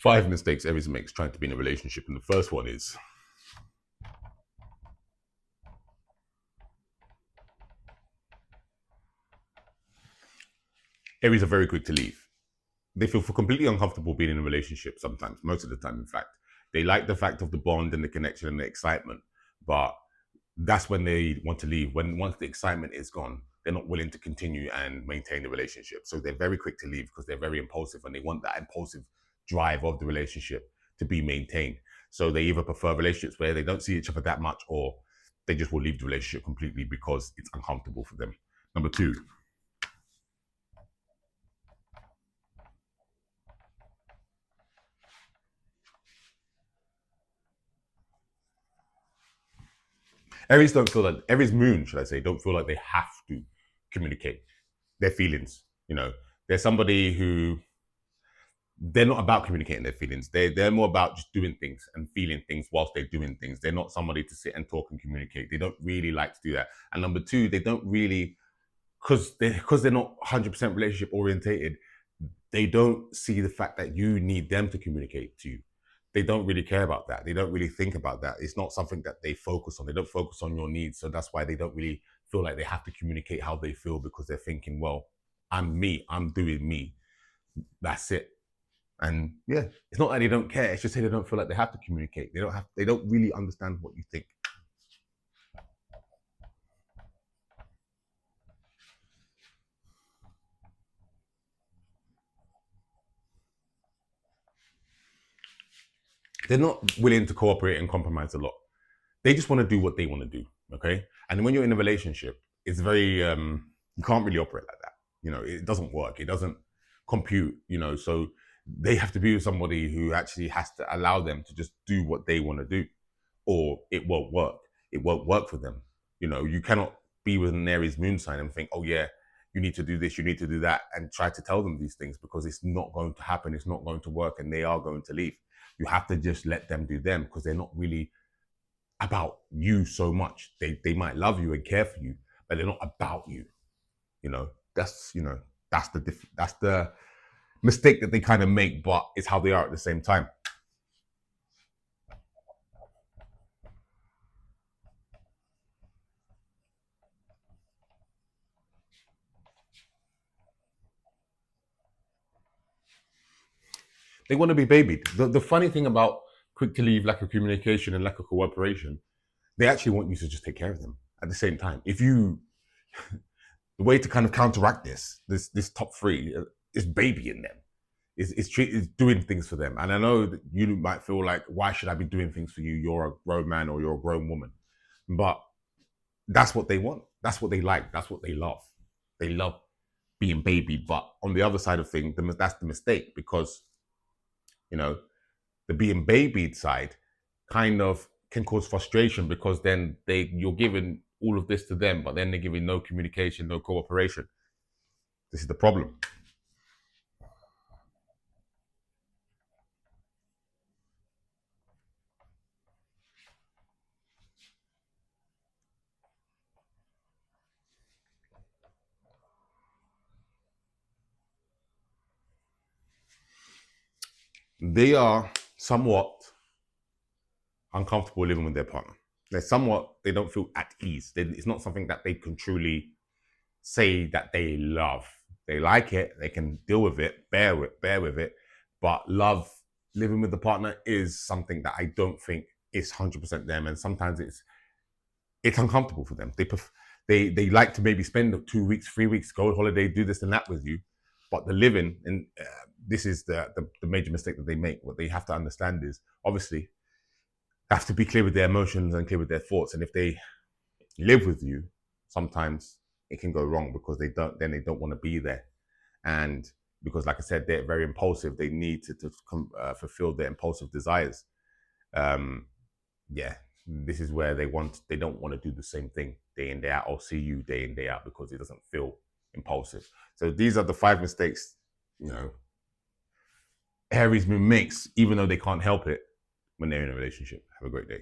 5 mistakes Aries makes trying to be in a relationship. And the first one is Aries are very quick to leave. They feel completely uncomfortable being in a relationship sometimes, most of the time, in fact. They like the fact of the bond and the connection and the excitement, but that's when they want to leave. When once the excitement is gone, they're not willing to continue and maintain the relationship. So they're very quick to leave because they're very impulsive and they want that impulsive drive of the relationship to be maintained. So they either prefer relationships where they don't see each other that much, or they just will leave the relationship completely because it's uncomfortable for them. Number two, Aries don't feel like Aries moon, should I say, don't feel like they have to communicate their feelings. They're somebody who they're not about communicating their feelings. They're more about just doing things and feeling things whilst they're doing things. They're not somebody to sit and talk and communicate. They don't really like to do that. And number two, they don't really because they're not 100% relationship orientated. They don't see the fact that you need them to communicate to you. They don't really care about that. They don't really think about that. It's not something that they focus on. They don't focus on your needs. So that's why they don't really feel like they have to communicate how they feel, because they're thinking, well, I'm me, I'm doing me. That's it. And yeah, it's not that they don't care. It's just that they don't feel like they have to communicate. They don't really understand what you think. They're not willing to cooperate and compromise a lot. They just want to do what they want to do. Okay. And when you're in a relationship, it's very you can't really operate like that. It doesn't work. It doesn't compute. So they have to be with somebody who actually has to allow them to just do what they want to do, or it won't work. It won't work for them. You cannot be with an Aries moon sign and think, oh yeah, you need to do this, you need to do that, and try to tell them these things, because it's not going to happen. It's not going to work, and they are going to leave. You have to just let them do them, because they're not really about you so much. They might love you and care for you, but they're not about you. You know, that's you know, that's the mistake that they kind of make, but it's how they are at the same time. They want to be babied. The funny thing about quick to leave, lack of communication, and lack of cooperation, they actually want you to just take care of them at the same time. If you, the way to kind of counteract this top three is babying them. Is doing things for them. And I know that you might feel like, why should I be doing things for you? You're a grown man or you're a grown woman. But that's what they want. That's what they like. That's what they love. They love being babied. But on the other side of things, that's the mistake, because, you know, the being babied side kind of can cause frustration, because then you're giving all of this to them, but then they're giving no communication, no cooperation. This is the problem. They are somewhat uncomfortable living with their partner. They don't feel at ease. It's not something that they can truly say that they love. They like it, they can deal with it, bear with it. But living with the partner is something that I don't think is 100% them. And sometimes it's uncomfortable for them. They like to maybe spend 2 weeks, 3 weeks, go on holiday, do this and that with you. But the living, and this is the major mistake that they make. What they have to understand is, obviously, have to be clear with their emotions and clear with their thoughts. And if they live with you, sometimes it can go wrong, because they don't want to be there. And because, like I said, they're very impulsive. They need to fulfill their impulsive desires. Um, yeah, this is where they don't want to do the same thing day in, day out, or see you day in, day out, because it doesn't feel impulsive. So these are the 5 mistakes, you know, Aries makes, even though they can't help it when they're in a relationship. Have a great day.